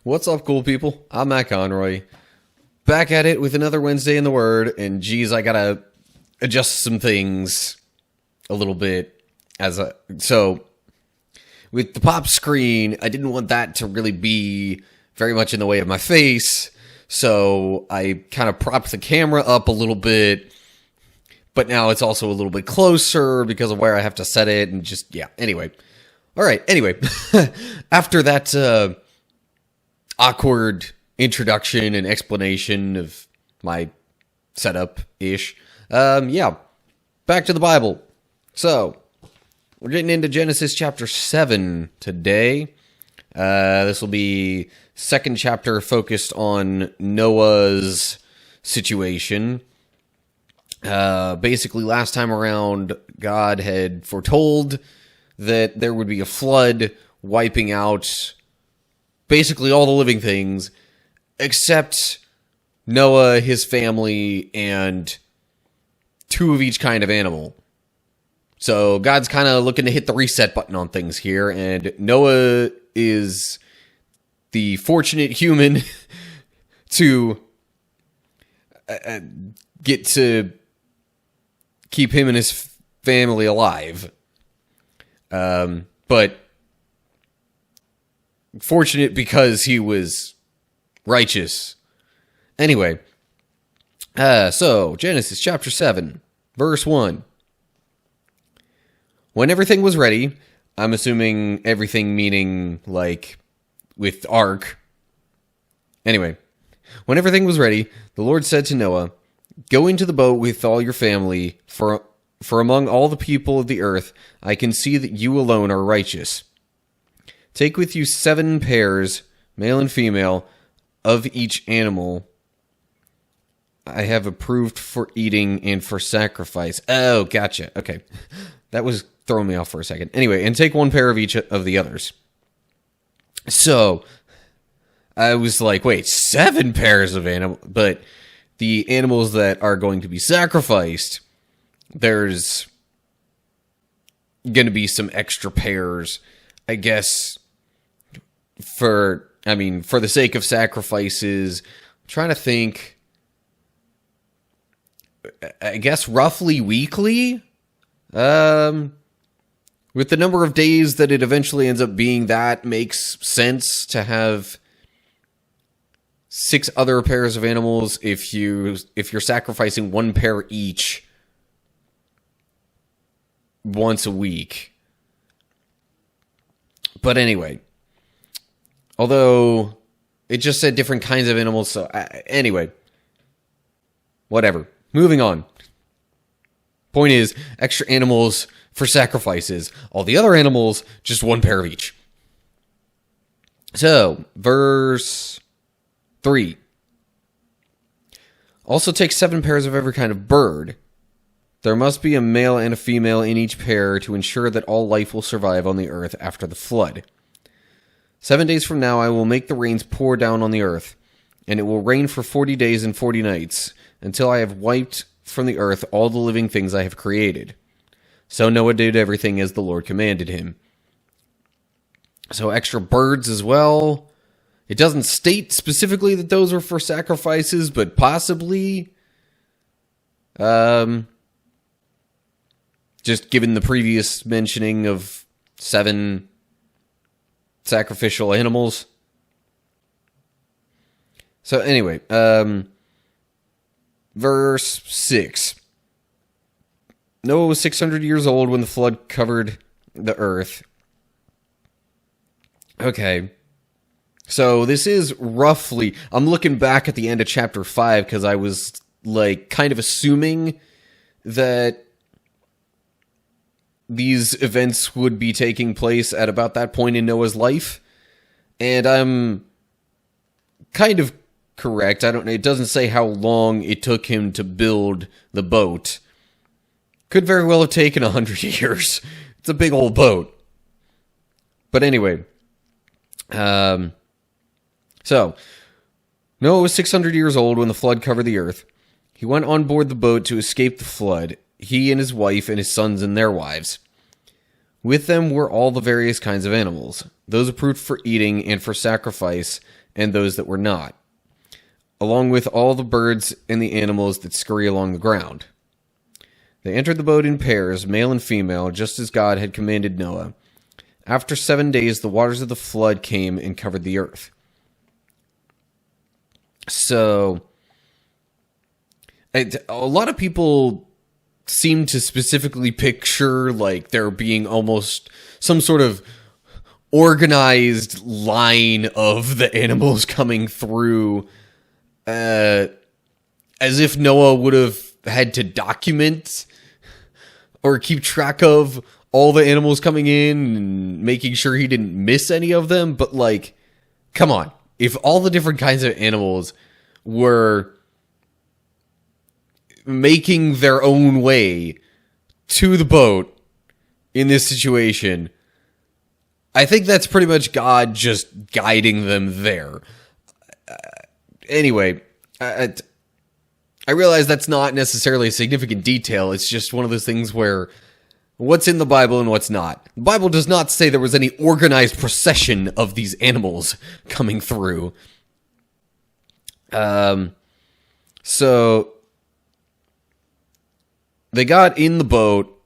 What's up, cool people? I'm Matt Conroy, back at it with another Wednesday in the Word, and geez, I gotta adjust some things a little bit. So, with the pop screen, I didn't want that to really be very much in the way of my face, so I kind of propped the camera up a little bit, but now it's also a little bit closer because of where I have to set it, and just, yeah, anyway. Alright, anyway, after that, awkward introduction and explanation of my setup-ish. Yeah, back to the Bible. So, we're getting into Genesis chapter 7 today. This will be second chapter focused on Noah's situation. Basically, last time around, God had foretold that there would be a flood wiping out basically all the living things, except Noah, his family, and two of each kind of animal. So God's kind of looking to hit the reset button on things here, and Noah is the fortunate human to get to keep him and his family alive. But fortunate because he was righteous. Anyway, so Genesis chapter 7, verse 1. When everything was ready, I'm assuming everything meaning like with ark. Anyway, when everything was ready, the Lord said to Noah, "Go into the boat with all your family, for among all the people of the earth, I can see that you alone are righteous. Take with you 7 pairs, male and female, of each animal I have approved for eating and for sacrifice." Oh, gotcha. Okay. That was throwing me off for a second. Anyway, and take 1 pair of each of the others. So, I was like, wait, 7 pairs of animals? But the animals that are going to be sacrificed, there's going to be some extra pairs, I guess, for the sake of sacrifices. I'm trying to think, I guess roughly weekly, with the number of days that it eventually ends up being, that makes sense to have 6 other pairs of animals if you're sacrificing 1 pair each once a week. But anyway, although it just said different kinds of animals, so anyway, whatever. Moving on. Point is, extra animals for sacrifices. All the other animals, just 1 pair of each. So, verse 3. Also take 7 pairs of every kind of bird. There must be a male and a female in each pair to ensure that all life will survive on the earth after the flood. 7 days from now I will make the rains pour down on the earth, and it will rain for 40 days and 40 nights, until I have wiped from the earth all the living things I have created. So Noah did everything as the Lord commanded him. So extra birds as well. It doesn't state specifically that those are for sacrifices, but possibly, just given the previous mentioning of 7 sacrificial animals. So anyway, verse 6. Noah was 600 years old when the flood covered the earth. Okay. So this is roughly, I'm looking back at the end of chapter 5 because I was like kind of assuming that these events would be taking place at about that point in Noah's life. And I'm kind of correct. It doesn't say how long it took him to build the boat. Could very well have taken 100 years. It's a big old boat. But anyway, so Noah was 600 years old when the flood covered the earth. He went on board the boat to escape the flood, he and his wife and his sons and their wives. With them were all the various kinds of animals. those approved for eating and for sacrifice, and those that were not, along with all the birds and the animals that scurry along the ground. They entered the boat in pairs, male and female, just as God had commanded Noah. After 7 days, the waters of the flood came and covered the earth. So, a lot of people seem to specifically picture like there being almost some sort of organized line of the animals coming through, as if Noah would have had to document or keep track of all the animals coming in and making sure he didn't miss any of them. But like, come on. If all the different kinds of animals were making their own way to the boat in this situation, I think that's pretty much God just guiding them there. Anyway, I realize that's not necessarily a significant detail. It's just one of those things where what's in the Bible and what's not. The Bible does not say there was any organized procession of these animals coming through. So they got in the boat,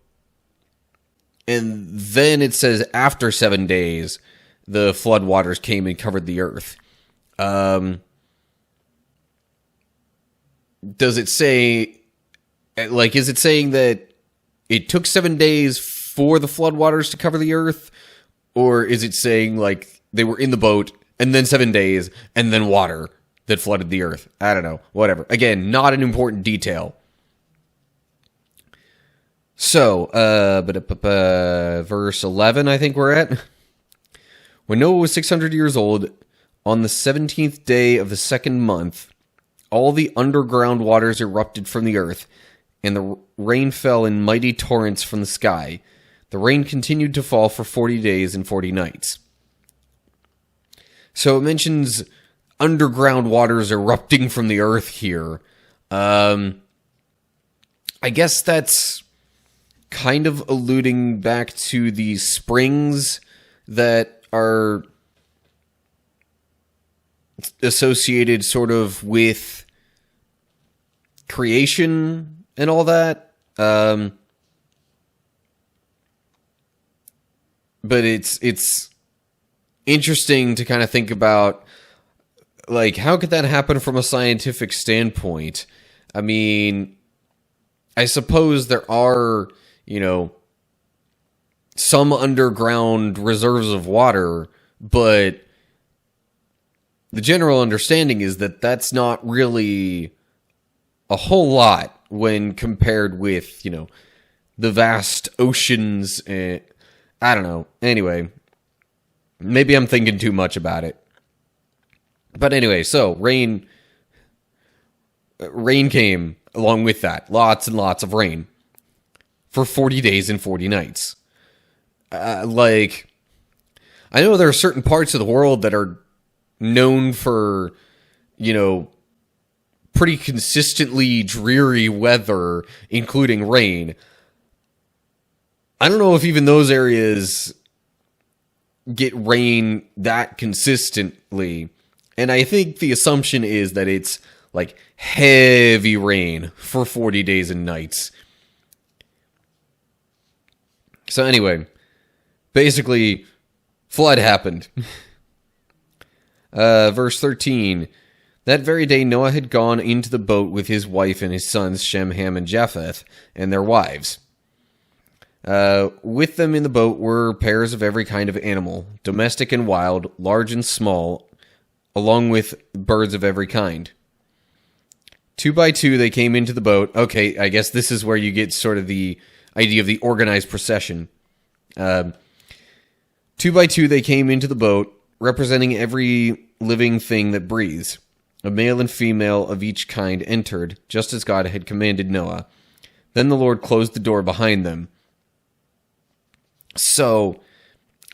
and then it says after 7 days, the flood waters came and covered the earth. Does it say, like, is it saying that it took 7 days for the floodwaters to cover the earth? Or is it saying, like, they were in the boat, and then 7 days, and then water that flooded the earth? I don't know. Whatever. Again, not an important detail. So, verse 11, I think we're at. When Noah was 600 years old, on the 17th day of the second month, all the underground waters erupted from the earth, and the rain fell in mighty torrents from the sky. The rain continued to fall for 40 days and 40 nights. So it mentions underground waters erupting from the earth here. I guess that's kind of alluding back to the springs that are associated sort of with creation and all that. But it's interesting to kind of think about, like, how could that happen from a scientific standpoint? I mean, I suppose there are, some underground reserves of water, but the general understanding is that that's not really a whole lot when compared with, the vast oceans. I don't know. Anyway, maybe I'm thinking too much about it. But anyway, so rain came along with that. Lots and lots of rain for 40 days and 40 nights. I know there are certain parts of the world that are known for, pretty consistently dreary weather, including rain. I don't know if even those areas get rain that consistently. And I think the assumption is that it's like heavy rain for 40 days and nights. So anyway, basically, flood happened. Verse 13. That very day Noah had gone into the boat with his wife and his sons, Shem, Ham, and Japheth, and their wives. With them in the boat were pairs of every kind of animal, domestic and wild, large and small, along with birds of every kind. 2 by 2 they came into the boat. Okay, I guess this is where you get sort of the idea of the organized procession. 2 by 2 they came into the boat, representing every living thing that breathes. A male and female of each kind entered, just as God had commanded Noah. Then the Lord closed the door behind them. So,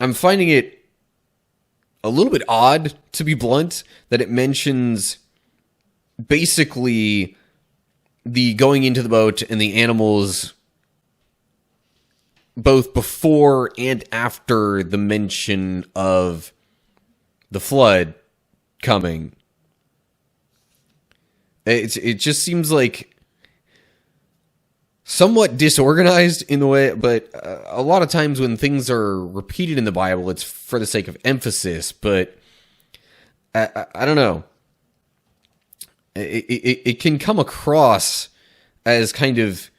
I'm finding it a little bit odd, to be blunt, that it mentions basically the going into the boat and the animals both before and after the mention of the flood coming. It just seems like somewhat disorganized in the way, but a lot of times when things are repeated in the Bible, it's for the sake of emphasis, but I don't know. It can come across as kind of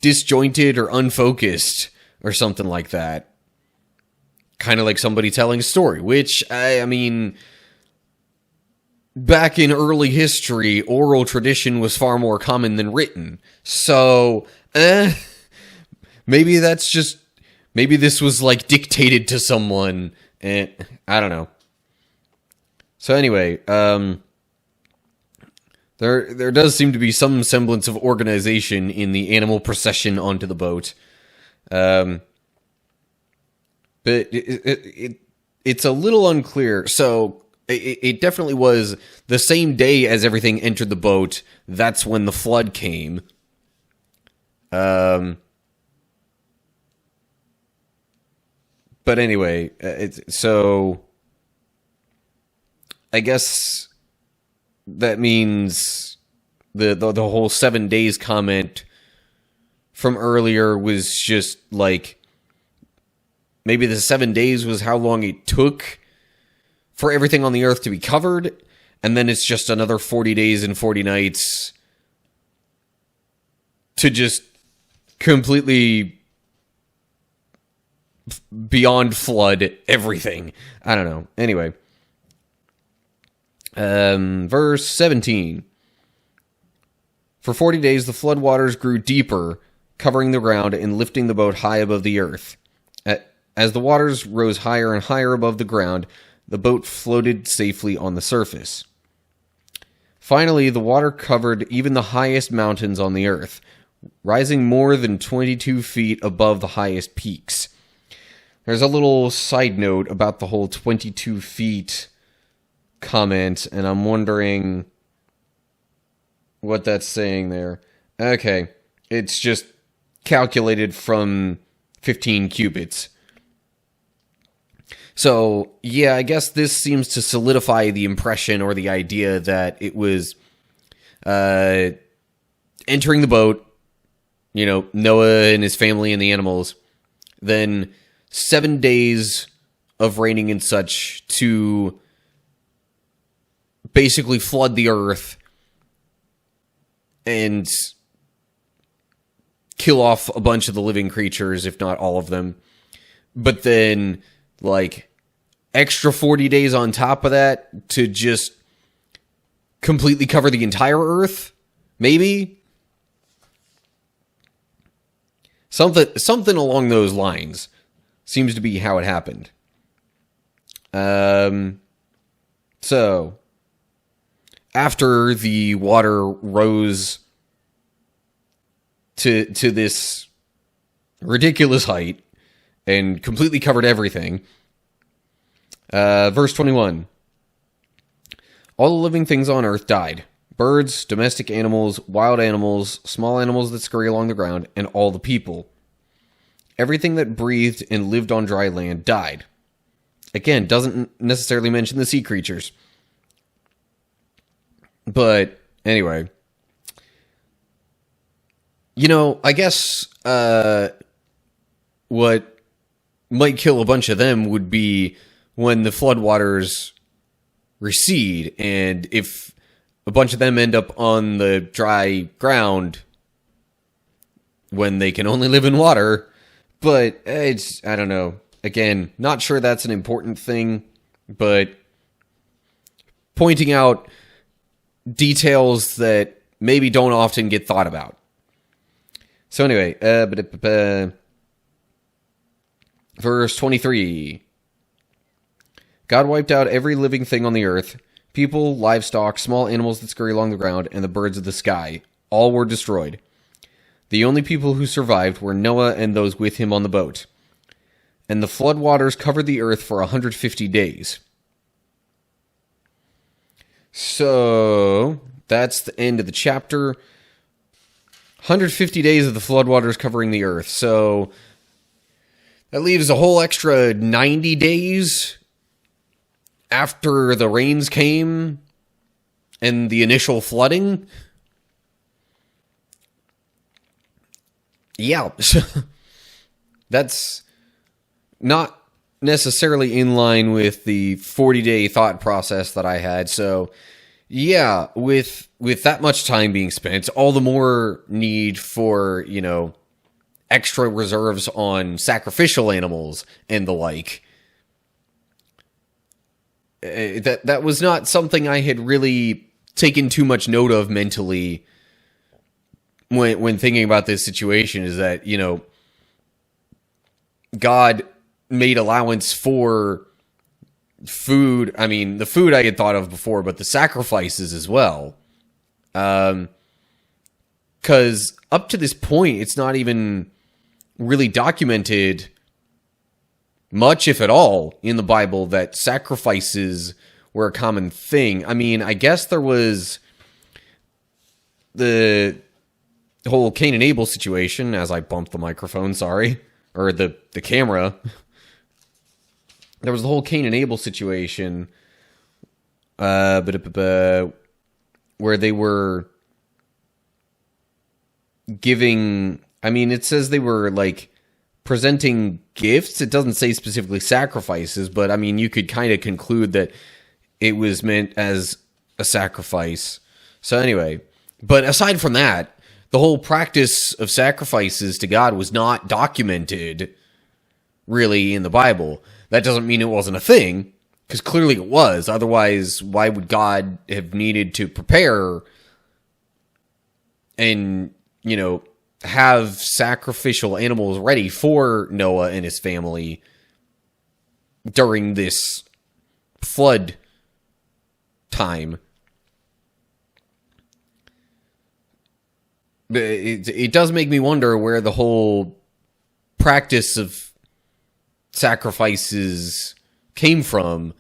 disjointed or unfocused or something like that. Kind of like somebody telling a story, which, I mean, back in early history, oral tradition was far more common than written. So, maybe that's just, maybe this was like dictated to someone, and I don't know. So anyway, there does seem to be some semblance of organization in the animal procession onto the boat. But it's a little unclear. So it definitely was the same day as everything entered the boat. That's when the flood came. But anyway, so I guess that means the whole 7 days comment from earlier was just like, maybe the 7 days was how long it took for everything on the earth to be covered, and then it's just another 40 days and 40 nights to just completely beyond flood everything. I don't know. Anyway. Verse 17. For 40 days the floodwaters grew deeper, covering the ground and lifting the boat high above the earth. As the waters rose higher and higher above the ground, the boat floated safely on the surface. Finally, the water covered even the highest mountains on the earth, rising more than 22 feet above the highest peaks. There's a little side note about the whole 22 feet comment, and I'm wondering what that's saying there. Okay, it's just calculated from 15 cubits. So, yeah, I guess this seems to solidify the impression or the idea that it was entering the boat, you know, Noah and his family and the animals, then 7 days of raining and such to basically flood the earth and kill off a bunch of the living creatures, if not all of them. But then, like, extra 40 days on top of that to just completely cover the entire earth? Maybe? Something along those lines seems to be how it happened. So, after the water rose to this ridiculous height and completely covered everything, verse 21. All the living things on earth died. Birds, domestic animals, wild animals, small animals that scurry along the ground, and all the people. Everything that breathed and lived on dry land died. Again, doesn't necessarily mention the sea creatures. But, anyway. You know, I guess, what might kill a bunch of them would be when the floodwaters recede, and if a bunch of them end up on the dry ground when they can only live in water. But, it's, I don't know. Again, not sure that's an important thing, but pointing out details that maybe don't often get thought about. So anyway, verse 23. God wiped out every living thing on the earth, people, livestock, small animals that scurry along the ground, and the birds of the sky. All were destroyed. The only people who survived were Noah and those with him on the boat. And the floodwaters covered the earth for 150 days. So, that's the end of the chapter. 150 days of the floodwaters covering the earth. So, That leaves a whole extra 90 days after the rains came and the initial flooding. Yeah, that's not necessarily in line with the 40-day thought process that I had. So, yeah, with that much time being spent, all the more need for, extra reserves on sacrificial animals and the like. That was not something I had really taken too much note of mentally when thinking about this situation, is that, God made allowance for food. I mean, the food I had thought of before, but the sacrifices as well. Because up to this point, it's not even really documented much, if at all, in the Bible that sacrifices were a common thing. I mean, I guess there was the whole Cain and Abel situation, as I bumped the microphone, sorry, or the camera. There was the whole Cain and Abel situation, where they were giving, I mean, it says they were, like, presenting gifts. It doesn't say specifically sacrifices, but, I mean, you could kind of conclude that it was meant as a sacrifice. So anyway, but aside from that, the whole practice of sacrifices to God was not documented, really, in the Bible. That doesn't mean it wasn't a thing, because clearly it was. Otherwise, why would God have needed to prepare and, have sacrificial animals ready for Noah and his family during this flood time? But it does make me wonder where the whole practice of sacrifices came from,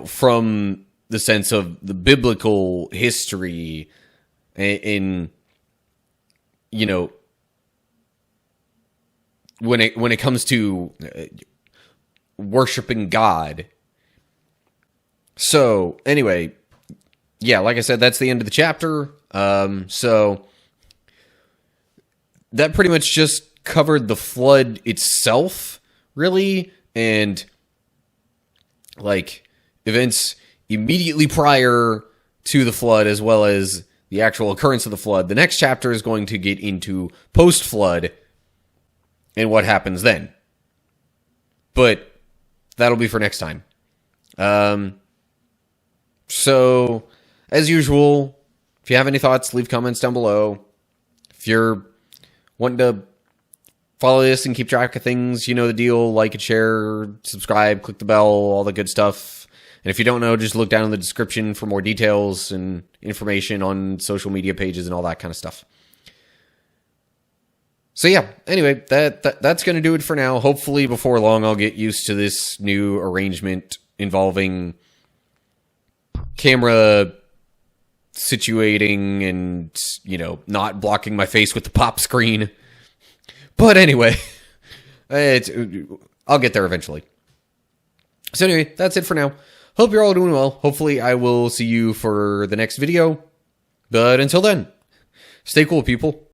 from the sense of the biblical history in, when it comes to worshiping God. So anyway, yeah, like I said, that's the end of the chapter. So that pretty much just covered the flood itself, really, and, like, events immediately prior to the flood, as well as the actual occurrence of the flood. The next chapter is going to get into post-flood and what happens then. But that'll be for next time. So, as usual, if you have any thoughts, leave comments down below. If you're wanting to follow this and keep track of things, you know the deal. Like and share, subscribe, click the bell, all the good stuff. And if you don't know, just look down in the description for more details and information on social media pages and all that kind of stuff. So yeah, anyway, that's going to do it for now. Hopefully before long I'll get used to this new arrangement involving camera situating and, not blocking my face with the pop screen. But anyway, I'll get there eventually. So anyway, that's it for now. Hope you're all doing well. Hopefully I will see you for the next video. But until then, stay cool, people.